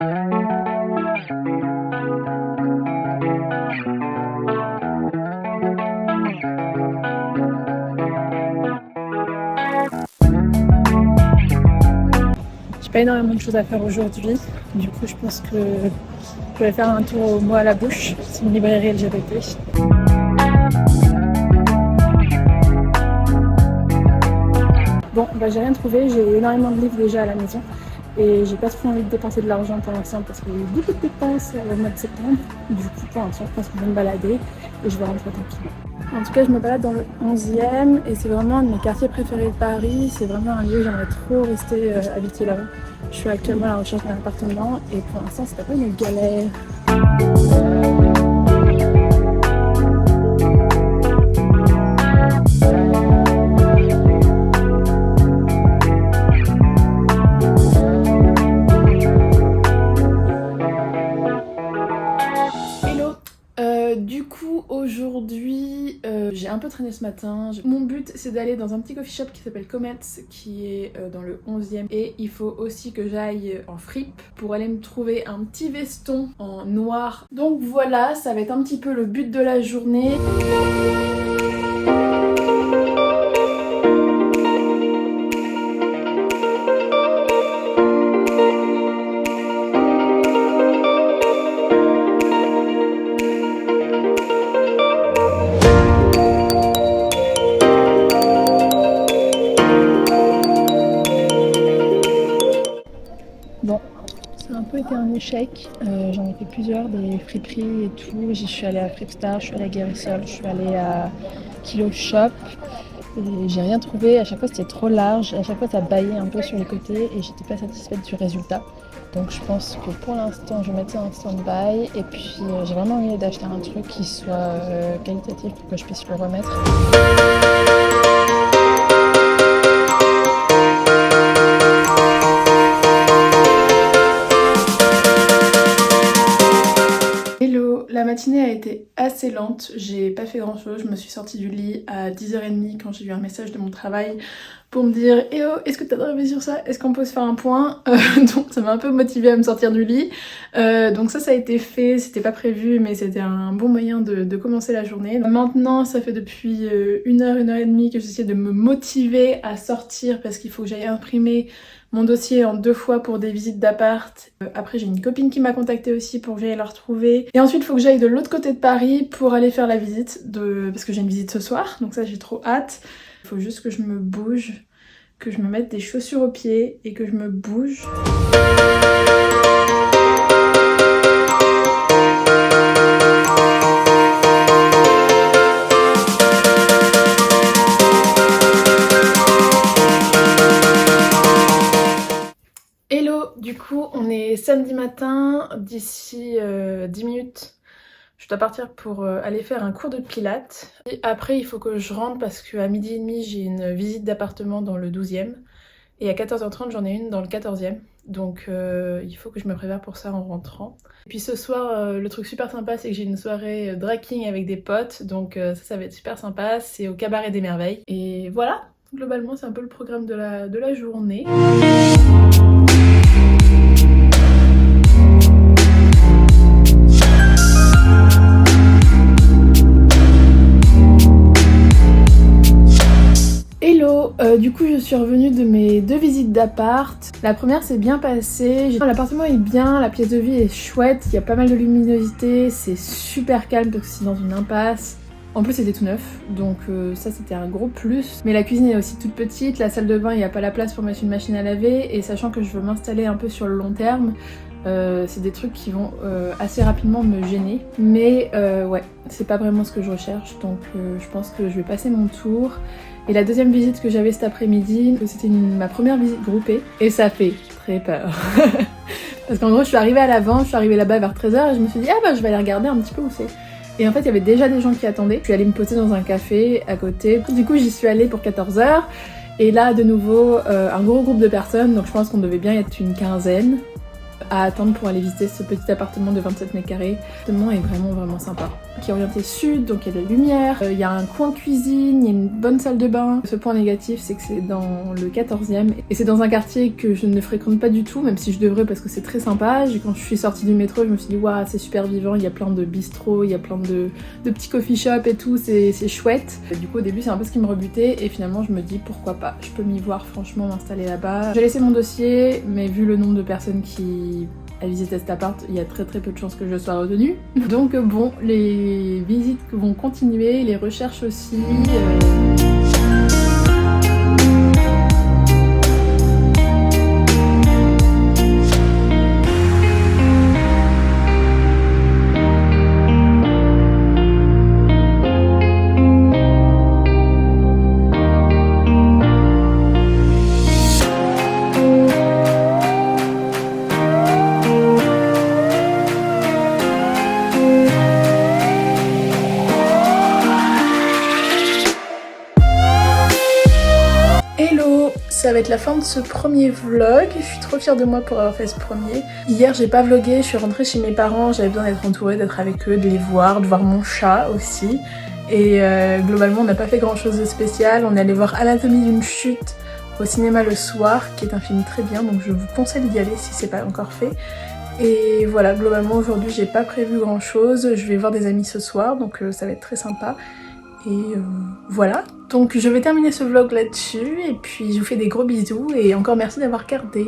J'ai pas énormément de choses à faire aujourd'hui, du coup je pense que je vais faire un tour au mot à la bouche, c'est une librairie LGBT. Bon, bah j'ai rien trouvé, j'ai énormément de livres déjà à la maison et j'ai pas trop envie de dépenser de l'argent pour l'instant parce qu'il y a eu beaucoup de dépenses au mois de septembre. Du coup pour l'instant je pense que je vais me balader et je vais rentrer tranquillement. En tout cas je me balade dans le 11e et c'est vraiment un de mes quartiers préférés de Paris, c'est vraiment un lieu où j'aimerais trop rester habiter là-bas. Je suis actuellement à la recherche d'un appartement et pour l'instant c'est pas une galère. Du coup aujourd'hui j'ai un peu traîné ce matin. Mon but c'est d'aller dans un petit coffee shop qui s'appelle Comets qui est dans le 11e et il faut aussi que j'aille en fripe pour aller me trouver un petit veston en noir. Donc voilà, ça va être un petit peu le but de la journée. Bon, ça a un peu été un échec, j'en ai fait plusieurs, des friperies et tout, j'y suis allée à Fripstar, je suis allée à Guérissol, je suis allée à Kilo Shop, et j'ai rien trouvé, à chaque fois c'était trop large, à chaque fois ça baillait un peu sur les côtés et j'étais pas satisfaite du résultat. Donc je pense que pour l'instant je vais mettre ça en stand-by et puis j'ai vraiment envie d'acheter un truc qui soit qualitatif pour que je puisse le remettre. La matinée a été assez lente, j'ai pas fait grand chose, je me suis sortie du lit à 10h30 quand j'ai eu un message de mon travail pour me dire « Eh oh, est-ce que t'as rêvé sur ça? Est-ce qu'on peut se faire un point ?» Donc ça m'a un peu motivée à me sortir du lit. Donc ça a été fait, c'était pas prévu mais c'était un bon moyen de commencer la journée. Donc maintenant ça fait depuis 1h que j'essaie de me motiver à sortir parce qu'il faut que j'aille imprimer mon dossier en 2 fois pour des visites d'appart. Après j'ai une copine qui m'a contactée aussi pour que j'aille la retrouver. Et ensuite il faut que j'aille de l'autre côté de Paris pour aller faire la visite parce que j'ai une visite ce soir. Donc ça j'ai trop hâte. Il faut juste que je me bouge, que je me mette des chaussures aux pieds et que je me bouge. Hello, du coup on est samedi matin, d'ici 10 minutes je dois partir pour aller faire un cours de pilates. Et après il faut que je rentre parce qu'à 12h30 j'ai une visite d'appartement dans le 12e et à 14h30 j'en ai une dans le 14e. Donc il faut que je me prépare pour ça en rentrant. Et puis ce soir le truc super sympa c'est que j'ai une soirée drag king avec des potes, donc ça va être super sympa, c'est au Cabaret des Merveilles. Et voilà, globalement c'est un peu le programme de la journée. Hello, du coup je suis revenue de mes 2 visites d'appart. La première s'est bien passée, l'appartement est bien, la pièce de vie est chouette, il y a pas mal de luminosité, c'est super calme parce que c'est dans une impasse. En plus c'était tout neuf, donc ça c'était un gros plus. Mais la cuisine est aussi toute petite, la salle de bain il n'y a pas la place pour mettre une machine à laver et sachant que je veux m'installer un peu sur le long terme, c'est des trucs qui vont assez rapidement me gêner. Mais ouais, c'est pas vraiment ce que je recherche, donc je pense que je vais passer mon tour. Et la deuxième visite que j'avais cet après-midi, c'était ma première visite groupée et ça fait très peur. Parce qu'en gros je suis arrivée à l'avant, je suis arrivée là-bas vers 13h et je me suis dit ah bah je vais aller regarder un petit peu où c'est. Et en fait il y avait déjà des gens qui attendaient, je suis allée me poser dans un café à côté. Du coup j'y suis allée pour 14h et là de nouveau un gros groupe de personnes, donc je pense qu'on devait bien être une quinzaine à attendre pour aller visiter ce petit appartement de 27 mètres carrés. L'appartement est vraiment sympa. qui est orienté sud, donc il y a de la lumière, il y a un coin cuisine, il y a une bonne salle de bain. Ce point négatif, c'est que c'est dans le 14e et c'est dans un quartier que je ne fréquente pas du tout, même si je devrais parce que c'est très sympa. Quand je suis sortie du métro, je me suis dit waouh, c'est super vivant, il y a plein de bistrots, il y a plein de petits coffee shops et tout, c'est chouette. Et du coup au début c'est un peu ce qui me rebutait et finalement je me dis pourquoi pas, je peux m'y voir franchement m'installer là-bas. J'ai laissé mon dossier, mais vu le nombre de personnes qui à visiter cet appart, il y a très peu de chances que je sois retenue. Donc bon, les visites vont continuer, les recherches aussi. Hello, ça va être la fin de ce premier vlog, je suis trop fière de moi pour avoir fait ce premier. Hier j'ai pas vlogué, je suis rentrée chez mes parents, j'avais besoin d'être entourée, d'être avec eux, de les voir, de voir mon chat aussi. Et globalement on n'a pas fait grand chose de spécial, on est allé voir Anatomie d'une chute au cinéma le soir, qui est un film très bien, donc je vous conseille d'y aller si c'est pas encore fait. Et voilà, globalement aujourd'hui j'ai pas prévu grand chose, je vais voir des amis ce soir, donc ça va être très sympa. Et voilà, donc je vais terminer ce vlog là-dessus et puis je vous fais des gros bisous et encore merci d'avoir regardé.